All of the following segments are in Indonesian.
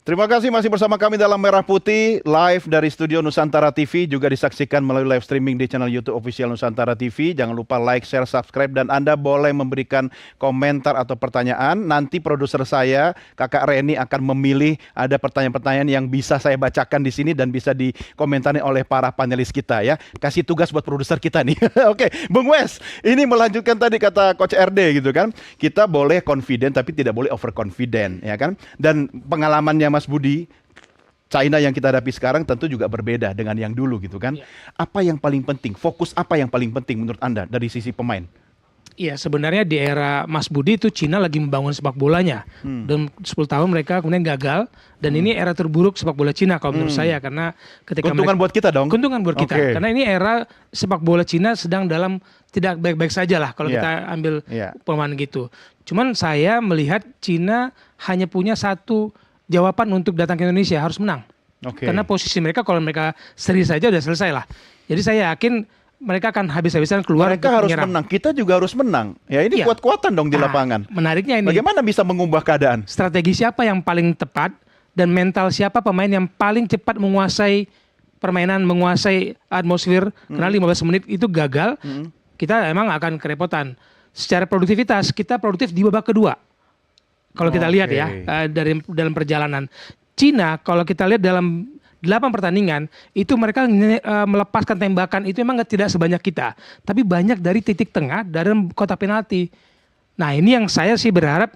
Terima kasih masih bersama kami dalam Merah Putih, live dari studio Nusantara TV, juga disaksikan melalui live streaming di channel YouTube official Nusantara TV. Jangan lupa like, share, subscribe, dan Anda boleh memberikan komentar atau pertanyaan. Nanti produser saya, Kakak Reni, akan memilih ada pertanyaan-pertanyaan yang bisa saya bacakan di sini dan bisa dikomentari oleh para panelis kita ya. Kasih tugas buat produser kita nih. Oke, Bung Wes, ini melanjutkan tadi kata Coach RD gitu kan. Kita boleh confident tapi tidak boleh overconfident ya kan. Dan pengalamannya Mas Budi, China yang kita hadapi sekarang tentu juga berbeda dengan yang dulu gitu kan. Apa yang paling penting? Fokus apa yang paling penting menurut Anda dari sisi pemain? Iya, sebenarnya di era Mas Budi itu Cina lagi membangun sepak bolanya. Dan 10 tahun mereka kemudian gagal. Dan ini era terburuk sepak bola Cina kalau menurut saya. Karena ketika keuntungan buat kita dong? Keuntungan buat kita. Karena ini era sepak bola Cina sedang dalam tidak baik-baik saja lah kalau kita ambil pemain gitu. Cuman saya melihat Cina hanya punya satu jawaban untuk datang ke Indonesia, harus menang. Karena posisi mereka kalau mereka seri saja udah selesai lah. Jadi saya yakin mereka akan habis-habisan keluar. Mereka harus menang, kita juga harus menang. Ya ini kuat-kuatan dong di lapangan. Menariknya ini. Bagaimana bisa mengubah keadaan? Strategi siapa yang paling tepat dan mental siapa pemain yang paling cepat menguasai permainan, menguasai atmosfer. Karena 15 menit itu gagal, kita emang akan kerepotan. Secara produktivitas, kita produktif di babak kedua. Kalau kita lihat ya, dalam perjalanan. Cina, kalau kita lihat dalam 8 pertandingan, itu mereka melepaskan tembakan itu memang tidak sebanyak kita. Tapi banyak dari titik tengah, dari kotak penalti. Nah ini yang saya sih berharap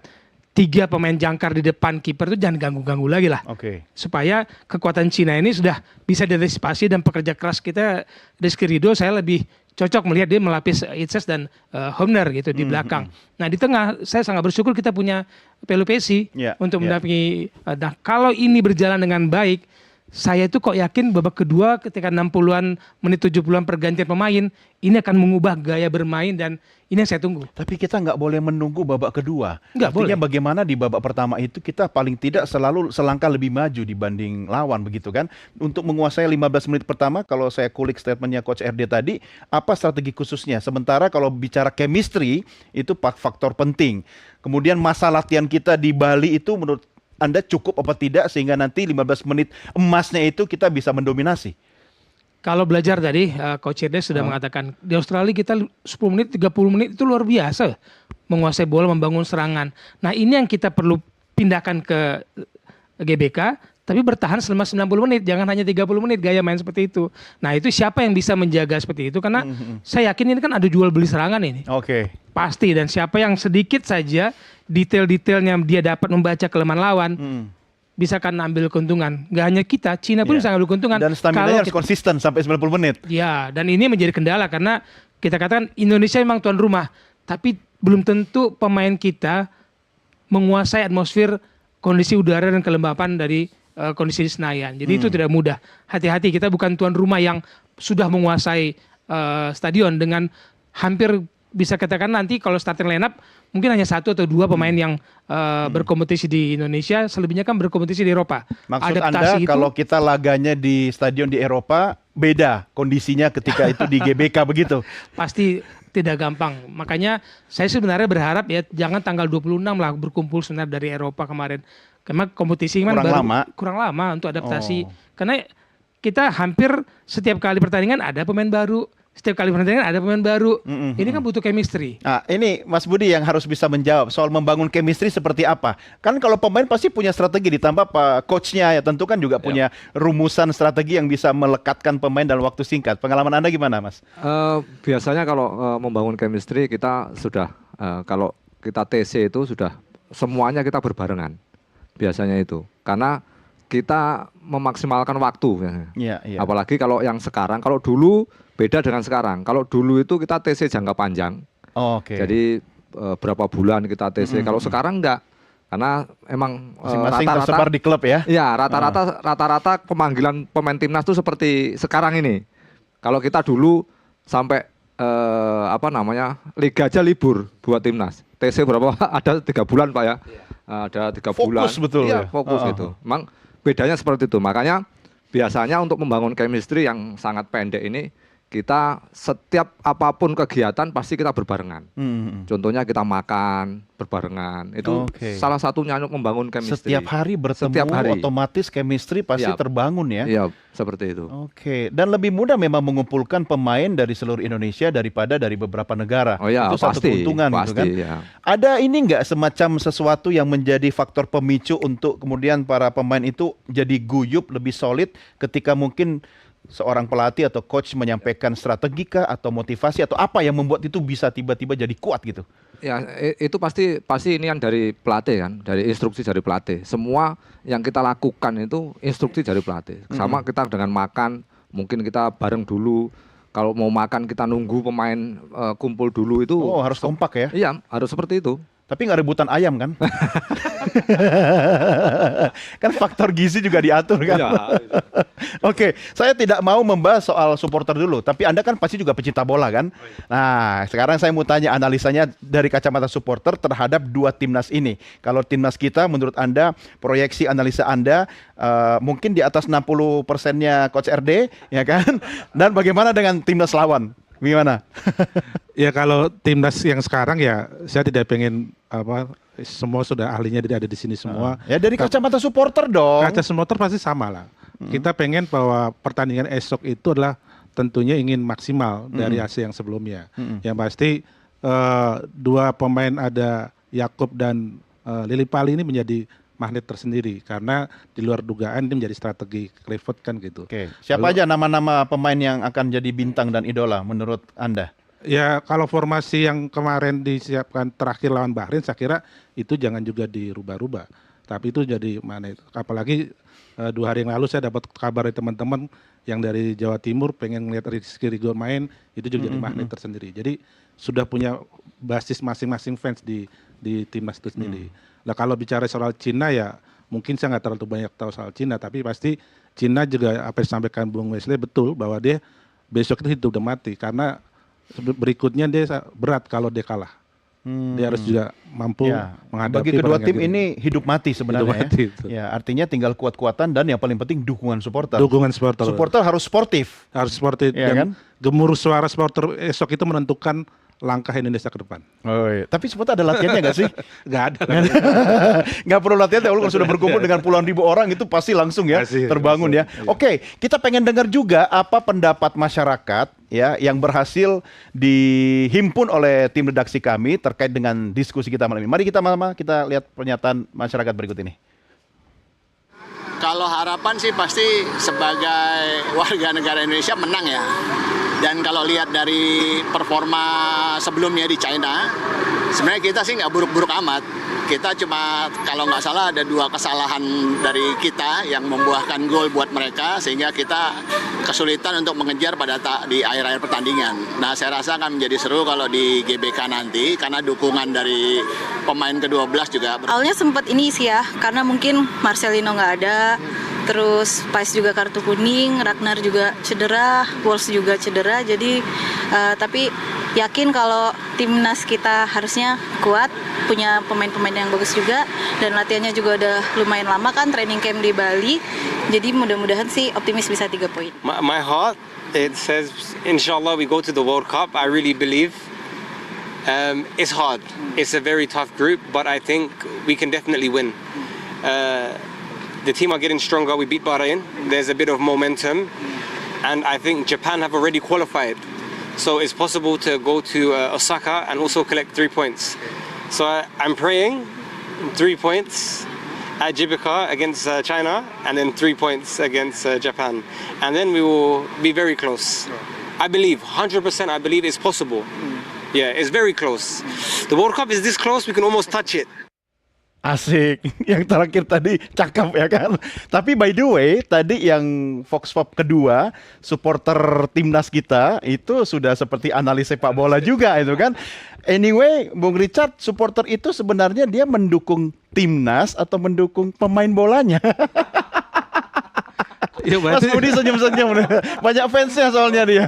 3 pemain jangkar di depan kiper itu jangan ganggu-ganggu lagi lah. Supaya kekuatan Cina ini sudah bisa diantisipasi dan pekerja keras kita, Rizky Ridho, saya lebih cocok melihat dia melapis Itses dan Homner gitu di belakang. Nah di tengah saya sangat bersyukur kita punya Pelupesi untuk mendampingi. Nah kalau ini berjalan dengan baik, saya itu kok yakin babak kedua ketika 60-an menit 70-an pergantian pemain ini akan mengubah gaya bermain dan ini yang saya tunggu. Tapi kita nggak boleh menunggu babak kedua. Artinya bagaimana di babak pertama itu kita paling tidak selalu selangkah lebih maju dibanding lawan begitu kan. Untuk menguasai 15 menit pertama, kalau saya kulik statementnya Coach RD tadi, apa strategi khususnya? Sementara kalau bicara chemistry itu faktor penting. Kemudian masa latihan kita di Bali itu menurut Anda cukup apa tidak sehingga nanti 15 menit emasnya itu kita bisa mendominasi? Kalau belajar tadi, Coach Irdes sudah mengatakan, di Australia kita 10 menit, 30 menit itu luar biasa. Menguasai bola, membangun serangan. Nah ini yang kita perlu pindahkan ke GBK, tapi bertahan selama 90 menit, jangan hanya 30 menit gaya main seperti itu. Nah itu siapa yang bisa menjaga seperti itu, karena saya yakin ini kan ada jual beli serangan ini. Pasti, dan siapa yang sedikit saja detail-detailnya dia dapat membaca kelemahan lawan, bisa kan ambil keuntungan. Gak hanya kita, Cina pun bisa ambil keuntungan. Dan stamina harus konsisten sampai 90 menit. Ya, dan ini menjadi kendala karena kita katakan Indonesia memang tuan rumah, tapi belum tentu pemain kita menguasai atmosfer kondisi udara dan kelembapan dari kondisi di Senayan. Jadi itu tidak mudah. Hati-hati, kita bukan tuan rumah yang sudah menguasai stadion dengan hampir bisa katakan nanti kalau starting lineup mungkin hanya 1 atau 2 pemain yang berkompetisi di Indonesia, selebihnya kan berkompetisi di Eropa. Maksud Anda kalau kita laganya di stadion di Eropa beda kondisinya ketika itu di GBK begitu? Pasti tidak gampang. Makanya saya sebenarnya berharap ya jangan tanggal 26 lah berkumpul sebenarnya dari Eropa kemarin. Karena kompetisi kan kurang lama untuk adaptasi. Karena kita hampir setiap kali pertandingan ada pemain baru. Setiap kali pertandingan ada pemain baru. Ini kan butuh chemistry. Nah, ini Mas Budi yang harus bisa menjawab soal membangun chemistry seperti apa. Kan kalau pemain pasti punya strategi, ditambah coachnya ya tentu kan juga punya rumusan strategi yang bisa melekatkan pemain dalam waktu singkat. Pengalaman Anda gimana, Mas? Biasanya kalau membangun chemistry kita sudah kalau kita TC itu sudah semuanya kita berbarengan. Biasanya itu. Karena kita memaksimalkan waktu. Apalagi kalau yang sekarang, kalau dulu beda dengan sekarang. Kalau dulu itu kita TC jangka panjang. Jadi berapa bulan kita TC. Kalau sekarang enggak. Karena emang masing-masing tersebar di klub ya. Iya, rata-rata pemanggilan pemain timnas itu seperti sekarang ini. Kalau kita dulu sampai liga aja libur buat timnas. TC berapa? Ada 3 bulan Pak ya. Ada 3 bulan. Fokus betul ya. Fokus gitu. Memang bedanya seperti itu. Makanya biasanya untuk membangun chemistry yang sangat pendek ini kita setiap apapun kegiatan pasti kita berbarengan. Contohnya kita makan berbarengan. Itu Oke. salah satunya untuk membangun chemistry. Setiap hari bertemu, Setiap hari. otomatis chemistry pasti Iya. terbangun ya. Iya, seperti itu. Oke, dan lebih mudah memang mengumpulkan pemain dari seluruh Indonesia daripada dari beberapa negara. Oh ya, Itu satu pasti, keuntungan gitu kan. pasti ya. Ada ini nggak semacam sesuatu yang menjadi faktor pemicu untuk kemudian para pemain itu jadi guyup, lebih solid ketika mungkin seorang pelatih atau coach menyampaikan strategi kah atau motivasi atau apa yang membuat itu bisa tiba-tiba jadi kuat gitu? Ya, itu pasti ini yang dari pelatih kan, dari instruksi dari pelatih. Semua yang kita lakukan itu instruksi dari pelatih. Sama kita dengan makan, mungkin kita bareng dulu. Kalau mau makan kita nunggu pemain kumpul dulu itu. Oh, harus kompak ya. Iya, harus seperti itu. Tapi nggak rebutan ayam kan? Kan faktor gizi juga diatur kan? Iya. Oke, saya tidak mau membahas soal supporter dulu, tapi Anda kan pasti juga pecinta bola kan? Nah, sekarang saya mau tanya analisanya dari kacamata supporter terhadap dua timnas ini. Kalau timnas kita, menurut Anda, proyeksi analisa Anda mungkin di atas 60%-nya Coach RD, ya kan? Dan bagaimana dengan timnas lawan? Gimana? Ya kalau timnas yang sekarang ya saya tidak pengen semua sudah ahlinya ada di sini semua. Ya dari kacamata supporter dong. Kaca supporter pasti sama lah. Kita pengen bahwa pertandingan esok itu adalah tentunya ingin maksimal dari hasil yang sebelumnya. Yang pasti dua pemain ada Yakub dan Lili Pali ini menjadi magnet tersendiri karena di luar dugaan ini menjadi strategi Clifford kan gitu. Oke, siapa aja nama-nama pemain yang akan jadi bintang dan idola menurut Anda? Ya kalau formasi yang kemarin disiapkan terakhir lawan Bahrain saya kira itu jangan juga dirubah-rubah. Tapi itu jadi magnet. Apalagi 2 hari yang lalu saya dapat kabar dari teman-teman yang dari Jawa Timur pengen ngeliat Rizky Ridho main, itu juga jadi magnet tersendiri. Jadi sudah punya basis masing-masing fans di timnas itu sendiri. Nah kalau bicara soal Cina ya mungkin saya nggak terlalu banyak tahu soal Cina, tapi pasti Cina juga apa yang disampaikan Bung Wesley betul bahwa dia besok itu hidup dan mati karena berikutnya dia berat kalau dia kalah. Dia harus juga mampu Ya, bagi menghadapi kedua pertandingan tim gitu. ini hidup mati sebenarnya. Hidup mati Ya. itu. Ya, artinya tinggal kuat-kuatan dan yang paling penting dukungan supporter. Dukungan supporter. Supporter harus sportif. Harus seperti Iya kan? gemuruh suara supporter esok itu menentukan langkah Indonesia ke depan. Oh, iya. Tapi supporter ada latihannya nggak sih? Nggak ada. Nggak perlu latihan, kalau sudah berkumpul dengan puluhan ribu orang itu pasti langsung ya Pasti, terbangun ya. langsung, iya. Oke, kita pengen dengar juga apa pendapat masyarakat ya yang berhasil dihimpun oleh tim redaksi kami terkait dengan diskusi kita malam ini. Mari kita lihat pernyataan masyarakat berikut ini. Kalau harapan sih pasti sebagai warga negara Indonesia menang ya. Dan kalau lihat dari performa sebelumnya di China, sebenarnya kita sih nggak buruk-buruk amat. Kita cuma kalau nggak salah ada 2 kesalahan dari kita yang membuahkan gol buat mereka sehingga kita kesulitan untuk mengejar di akhir-akhir pertandingan. Nah saya rasa akan menjadi seru kalau di GBK nanti karena dukungan dari pemain ke-12 juga. Awalnya sempat ini sih ya, karena mungkin Marcelino nggak ada, terus Pais juga kartu kuning, Ragnar juga cedera, Wolves juga cedera, jadi tapi yakin kalau timnas kita harusnya kuat, punya pemain-pemain yang bagus juga, dan latihannya juga udah lumayan lama kan, training camp di Bali, jadi mudah-mudahan sih optimis bisa 3 poin. My heart, it says, inshallah we go to the World Cup. I really believe. It's hard. It's a very tough group, but I think we can definitely win. The team are getting stronger. We beat Bahrain. There's a bit of momentum. And I think Japan have already qualified. So it's possible to go to Osaka and also collect 3 points. So I'm praying 3 points at JBK against China, and then 3 points against Japan. And then we will be very close. I believe, 100% I believe it's possible. Yeah, it's very close. The World Cup is this close, we can almost touch it. Asik, yang terakhir tadi cakep ya kan. Tapi by the way, tadi yang Fox Pop kedua, supporter timnas kita itu sudah seperti analis sepak bola juga itu kan. Anyway, Bung Richard, supporter itu sebenarnya dia mendukung timnas atau mendukung pemain bolanya? Ya, Mas berarti Budi senyum-senyum, banyak fansnya soalnya dia.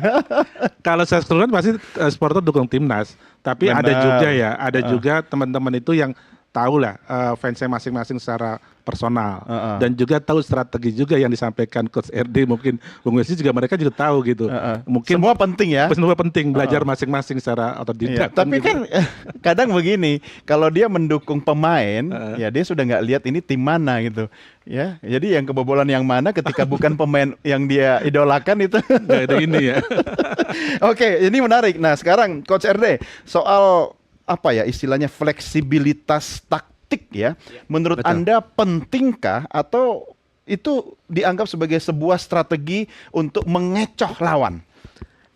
kalau saya keseluruhan pasti supporter dukung timnas. Tapi Benar. ada juga ya, ada juga teman-teman itu yang tahu lah fansnya masing-masing secara personal dan juga tahu strategi juga yang disampaikan Coach RD, mungkin Bung Wesley juga, mereka juga tahu gitu. Mungkin Semua penting ya. semua penting belajar masing-masing secara otodidak. Iya, tapi gitu. kan kadang begini, kalau dia mendukung pemain, ya dia sudah nggak lihat ini tim mana gitu, ya. Jadi yang kebobolan yang mana ketika bukan pemain yang dia idolakan itu. Nggak ada ini ya. Oke, ini menarik. Nah, sekarang Coach RD soal apa ya istilahnya fleksibilitas taktik ya. Menurut Betul. Anda pentingkah atau itu dianggap sebagai sebuah strategi untuk mengecoh lawan?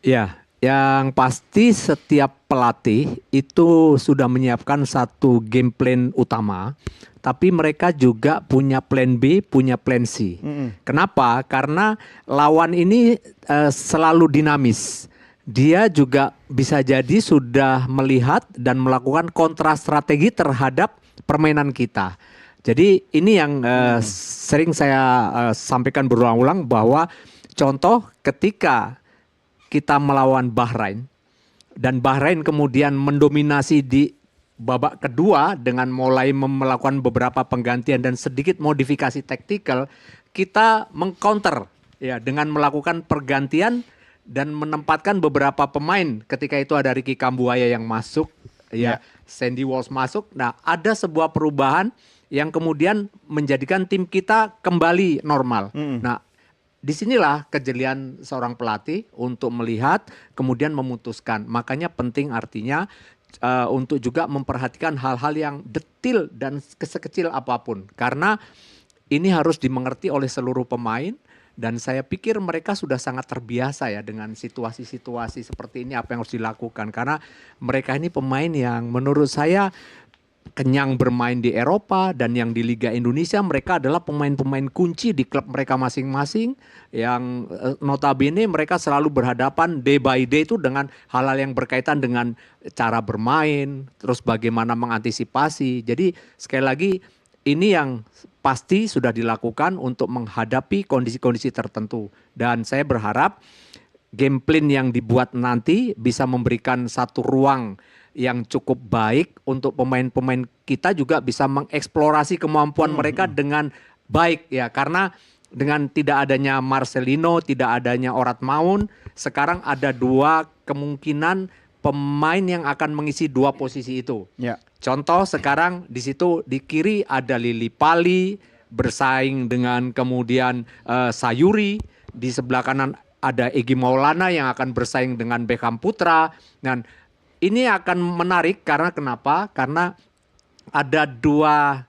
Ya, yang pasti setiap pelatih itu sudah menyiapkan satu game plan utama, tapi mereka juga punya plan B, punya plan C. Kenapa? Karena lawan ini selalu dinamis. Dia juga bisa jadi sudah melihat dan melakukan kontra strategi terhadap permainan kita. Jadi ini yang sering saya sampaikan berulang-ulang, bahwa contoh ketika kita melawan Bahrain dan Bahrain kemudian mendominasi di babak kedua dengan mulai melakukan beberapa penggantian dan sedikit modifikasi taktikal, kita mengcounter ya dengan melakukan pergantian dan menempatkan beberapa pemain. Ketika itu ada Ricky Kambuaya yang masuk, ya Sandy Walsh masuk. Nah, ada sebuah perubahan yang kemudian menjadikan tim kita kembali normal. Nah, disinilah kejelian seorang pelatih untuk melihat kemudian memutuskan. Makanya penting artinya untuk juga memperhatikan hal-hal yang detil dan sekecil apapun. Karena ini harus dimengerti oleh seluruh pemain. Dan saya pikir mereka sudah sangat terbiasa ya dengan situasi-situasi seperti ini, apa yang harus dilakukan. Karena mereka ini pemain yang menurut saya kenyang bermain di Eropa, dan yang di Liga Indonesia mereka adalah pemain-pemain kunci di klub mereka masing-masing, yang notabene mereka selalu berhadapan day by day itu dengan hal-hal yang berkaitan dengan cara bermain, terus bagaimana mengantisipasi. Jadi sekali lagi ini yang pasti sudah dilakukan untuk menghadapi kondisi-kondisi tertentu. Dan saya berharap game plan yang dibuat nanti bisa memberikan satu ruang yang cukup baik untuk pemain-pemain kita juga bisa mengeksplorasi kemampuan mereka dengan baik ya. Karena dengan tidak adanya Marcelino, tidak adanya Orat Maun, sekarang ada dua kemungkinan pemain yang akan mengisi dua posisi itu. Ya. Contoh sekarang di situ di kiri ada Lili Pali bersaing dengan kemudian Sayuri, di sebelah kanan ada Egy Maulana yang akan bersaing dengan Beckham Putra. Dan ini akan menarik karena kenapa? Karena ada dua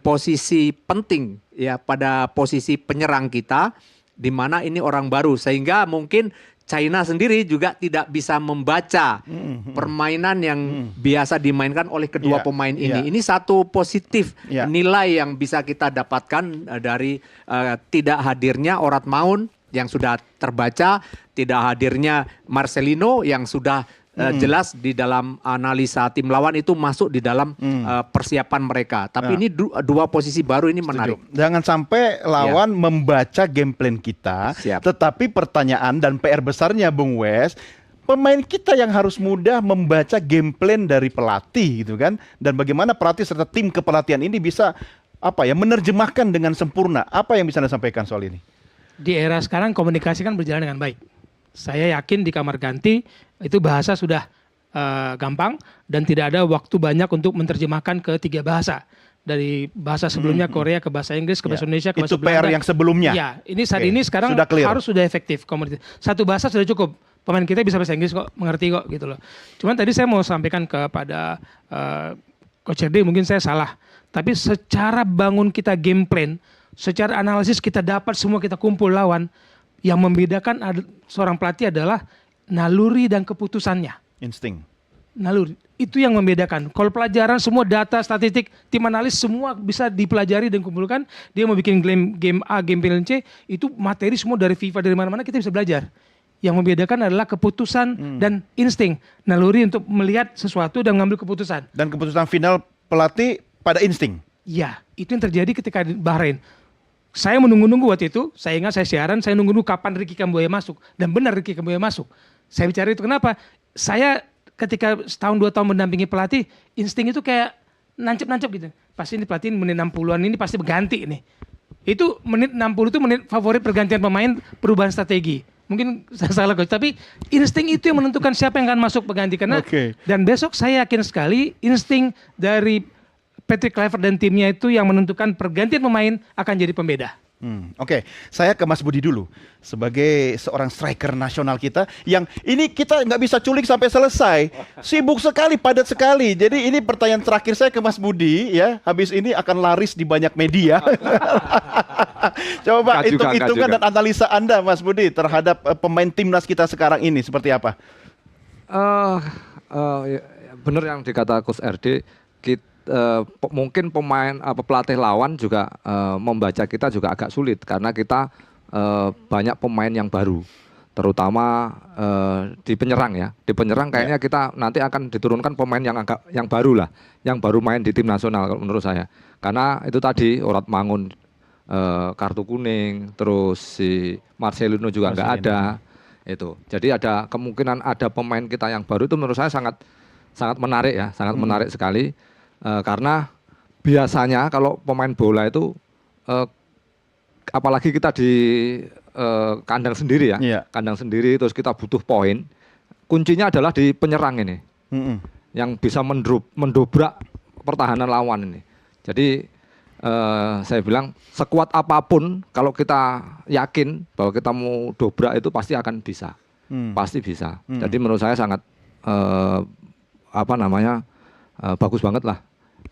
posisi penting ya pada posisi penyerang kita, di mana ini orang baru, sehingga mungkin China sendiri juga tidak bisa membaca permainan yang biasa dimainkan oleh kedua pemain ini. Ini satu positif nilai yang bisa kita dapatkan dari tidak hadirnya Orat Maun yang sudah terbaca, tidak hadirnya Marcelino yang sudah jelas di dalam analisa tim lawan itu masuk di dalam persiapan mereka. Tapi ini dua posisi baru ini menarik. Jangan sampai lawan membaca game plan kita. Siap. Tetapi pertanyaan dan PR besarnya Bung Wes, pemain kita yang harus mudah membaca game plan dari pelatih gitu kan. Dan bagaimana pelatih serta tim kepelatihan ini bisa menerjemahkan dengan sempurna. Apa yang bisa Anda sampaikan soal ini? Di era sekarang komunikasi kan berjalan dengan baik. Saya yakin di kamar ganti itu bahasa sudah gampang dan tidak ada waktu banyak untuk menerjemahkan ke 3 bahasa. Dari bahasa sebelumnya Korea ke bahasa Inggris, ke bahasa Indonesia, ke bahasa Itu PR Belanda. yang sebelumnya. Ya, ini saat ini sekarang Sudah clear. harus sudah efektif komunikasi. Satu bahasa sudah cukup. Pemain kita bisa bahasa Inggris kok, mengerti kok gitu loh. Cuman tadi saya mau sampaikan kepada Coach RD, mungkin saya salah. Tapi secara bangun kita game plan, secara analisis kita dapat semua, kita kumpul lawan. Yang membedakan seorang pelatih adalah naluri dan keputusannya. Insting. Naluri. Itu yang membedakan. Kalau pelajaran semua data, statistik, tim analis semua bisa dipelajari dan kumpulkan. Dia mau bikin game A, game plan C, itu materi semua dari FIFA, dari mana-mana kita bisa belajar. Yang membedakan adalah keputusan dan insting. Naluri untuk melihat sesuatu dan mengambil keputusan. Dan keputusan final pelatih pada insting. Ya, itu yang terjadi ketika di Bahrain. Saya menunggu-nunggu waktu itu, saya ingat saya siaran, saya nunggu-nunggu kapan Ricky Kambuaya masuk. Dan benar Ricky Kambuaya masuk. Saya bicara itu kenapa? Saya ketika setahun 2 tahun mendampingi pelatih, insting itu kayak nancep-nancep gitu. Pasti ini pelatih menit 60-an ini pasti berganti nih. Itu menit 60 itu menit favorit pergantian pemain, perubahan strategi. Mungkin saya salah coach, tapi insting itu yang menentukan siapa yang akan masuk pengganti karena dan besok saya yakin sekali insting dari Patrick Kluivert dan timnya itu yang menentukan pergantian pemain akan jadi pembeda. Oke, saya ke Mas Budi dulu sebagai seorang striker nasional kita yang ini kita nggak bisa culik sampai selesai, sibuk sekali, padat sekali. Jadi ini pertanyaan terakhir saya ke Mas Budi ya, habis ini akan laris di banyak media. Coba hitung-hitungan dan analisa Anda Mas Budi terhadap pemain timnas kita sekarang ini seperti apa? Benar yang dikata Coach RD, mungkin pemain pelatih lawan juga membaca kita juga agak sulit karena kita banyak pemain yang baru, terutama di penyerang ya. Di penyerang kayaknya kita nanti akan diturunkan pemain yang baru lah, yang baru main di tim nasional kalau menurut saya. Karena itu tadi Orat Mangun kartu kuning, terus si Marcelino juga nggak ada. Itu. Jadi ada kemungkinan ada pemain kita yang baru itu menurut saya sangat menarik ya, sangat menarik sekali. Karena biasanya kalau pemain bola itu apalagi kita di kandang sendiri ya, kandang sendiri terus kita butuh poin, kuncinya adalah di penyerang ini, yang bisa mendobrak pertahanan lawan ini. Jadi saya bilang sekuat apapun kalau kita yakin bahwa kita mau dobrak itu pasti akan bisa, pasti bisa. Jadi menurut saya sangat bagus banget lah.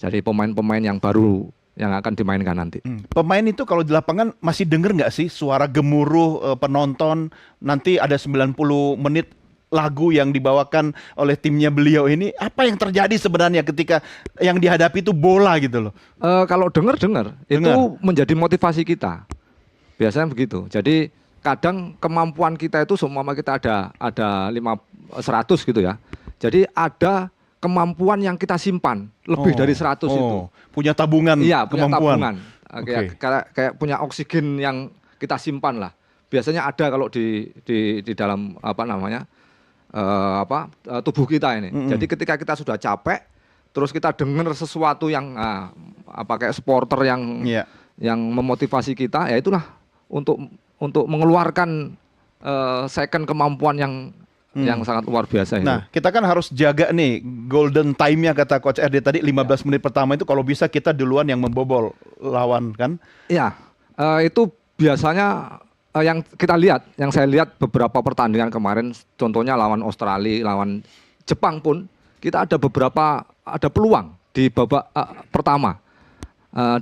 Jadi pemain-pemain yang baru yang akan dimainkan nanti. Pemain itu kalau di lapangan masih denger nggak sih suara gemuruh penonton, nanti ada 90 menit lagu yang dibawakan oleh timnya beliau ini, apa yang terjadi sebenarnya ketika yang dihadapi itu bola gitu loh? Kalau dengar itu menjadi motivasi kita. Biasanya begitu. Jadi kadang kemampuan kita itu seumpama kita ada 100 gitu ya. Jadi ada kemampuan yang kita simpan lebih dari 100 itu. Punya tabungan kemampuan. Kayak punya oksigen yang kita simpan lah. Biasanya ada kalau di dalam tubuh kita ini. Jadi ketika kita sudah capek, terus kita dengar sesuatu yang kayak supporter yang memotivasi kita, ya itulah untuk mengeluarkan second kemampuan yang sangat luar biasa. Nah, kita kan harus jaga nih golden time-nya kata Coach RD tadi 15 menit pertama itu kalau bisa kita duluan yang membobol lawan kan? Iya, itu biasanya yang kita lihat, yang saya lihat beberapa pertandingan kemarin, contohnya lawan Australia, lawan Jepang pun kita ada peluang di babak pertama.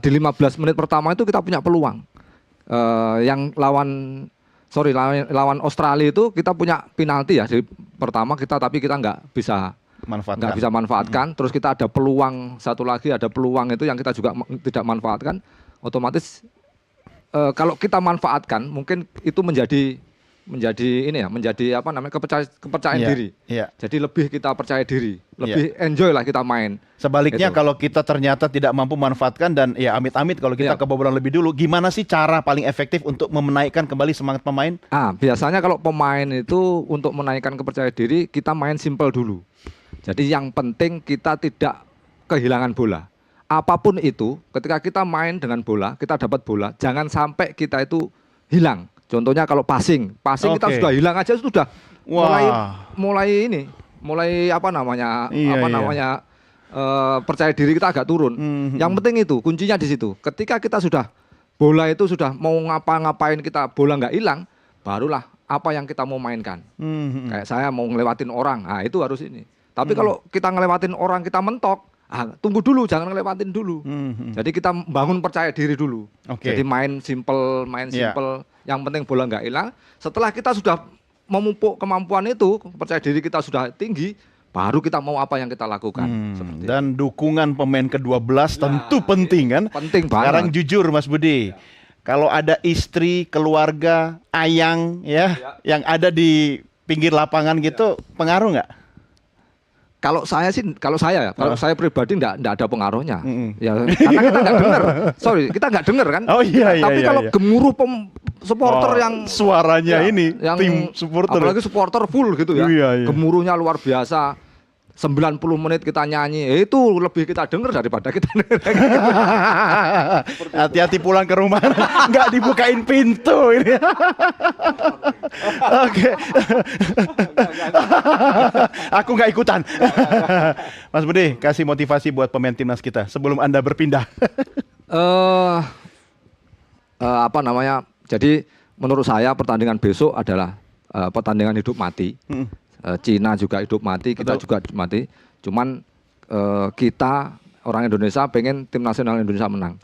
Di 15 menit pertama itu kita punya peluang. Yang lawan Australia itu kita punya penalti ya di pertama tapi kita nggak bisa manfaatkan. Terus kita ada peluang satu lagi, ada peluang itu yang kita juga tidak manfaatkan. Otomatis kalau kita manfaatkan mungkin itu menjadi kepercayaan diri. Jadi lebih kita percaya diri, lebih enjoy lah kita main. Sebaliknya kalau kita ternyata tidak mampu manfaatkan dan ya amit-amit kalau kita kebobolan lebih dulu, gimana sih cara paling efektif untuk menaikkan kembali semangat pemain? Biasanya kalau pemain itu untuk menaikkan kepercayaan diri kita main simple dulu. Jadi yang penting kita tidak kehilangan bola. Apapun itu, ketika kita main dengan bola, kita dapat bola, jangan sampai kita itu hilang. Contohnya kalau passing kita sudah hilang aja sudah mulai percaya diri kita agak turun. Yang penting itu kuncinya di situ. Ketika kita sudah bola itu sudah mau ngapa-ngapain kita bola nggak hilang, barulah apa yang kita mau mainkan. Kayak saya mau ngelewatin orang, itu harus ini. Tapi kalau kita ngelewatin orang kita mentok, tunggu dulu, jangan ngelewatin dulu. Jadi kita bangun percaya diri dulu. Jadi main simple. Yang penting bola nggak hilang. Setelah kita sudah memupuk kemampuan itu, percaya diri kita sudah tinggi, baru kita mau apa yang kita lakukan. Dan dukungan pemain ke-12 tentu penting kan? Penting banget. Sekarang jujur Mas Budi, kalau ada istri, keluarga, ayang yang ada di pinggir lapangan gitu, pengaruh nggak? Kalau saya pribadi enggak ada pengaruhnya. Ya, karena kita enggak dengar. Kita enggak dengar kan. Tapi kalau gemuruh supporter yang suaranya yang tim supporter. Apalagi supporter full gitu ya. Gemuruhnya luar biasa. 90 menit kita nyanyi, itu lebih kita dengar daripada kita Hati-hati pulang ke rumah, nggak dibukain pintu ini. Oke. Aku nggak ikutan. Mas Budi, kasih motivasi buat pemain timnas kita sebelum Anda berpindah. Apa namanya? Jadi menurut saya pertandingan besok adalah pertandingan hidup mati. Cina juga hidup mati, kita juga hidup mati. Cuman kita orang Indonesia pengen tim nasional Indonesia menang.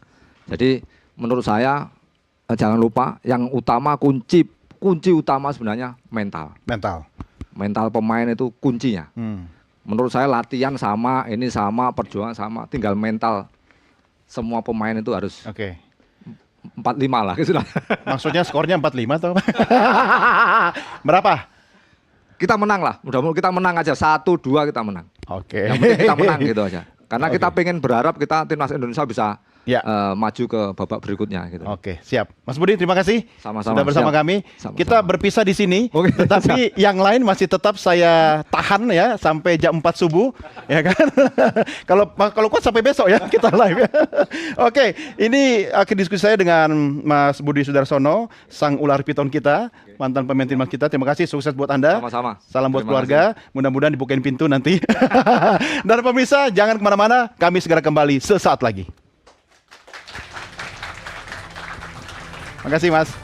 Jadi menurut saya jangan lupa yang utama kunci utama sebenarnya mental. Mental pemain itu kuncinya. Menurut saya latihan sama, ini sama, perjuangan sama, tinggal mental. Semua pemain itu harus 45 lah. Maksudnya skornya 45 atau apa? Berapa? Kita menang lah, mudah-mudahan kita menang aja, 1-2 kita menang. Oke. Yang penting kita menang gitu aja. Karena kita pengen berharap kita timnas Indonesia bisa maju ke babak berikutnya gitu. Oke, siap. Mas Budi, terima kasih Sama-sama, sudah bersama siap. kami. Sama-sama. Kita berpisah di sini, Oke, tetapi yang lain masih tetap saya tahan ya sampai jam 4 subuh, ya kan? Kalau kuat sampai besok ya kita live. Oke, ini akhir diskusi saya dengan Mas Budi Sudarsono, sang ular piton kita, mantan pemain timnas kita. Terima kasih, sukses buat Anda. Sama-sama. Salam buat Terima keluarga. Mudah-mudahan dibukain pintu nanti. Dan pemirsa, jangan kemana-mana. Kami segera kembali sesaat lagi. Makasih Mas.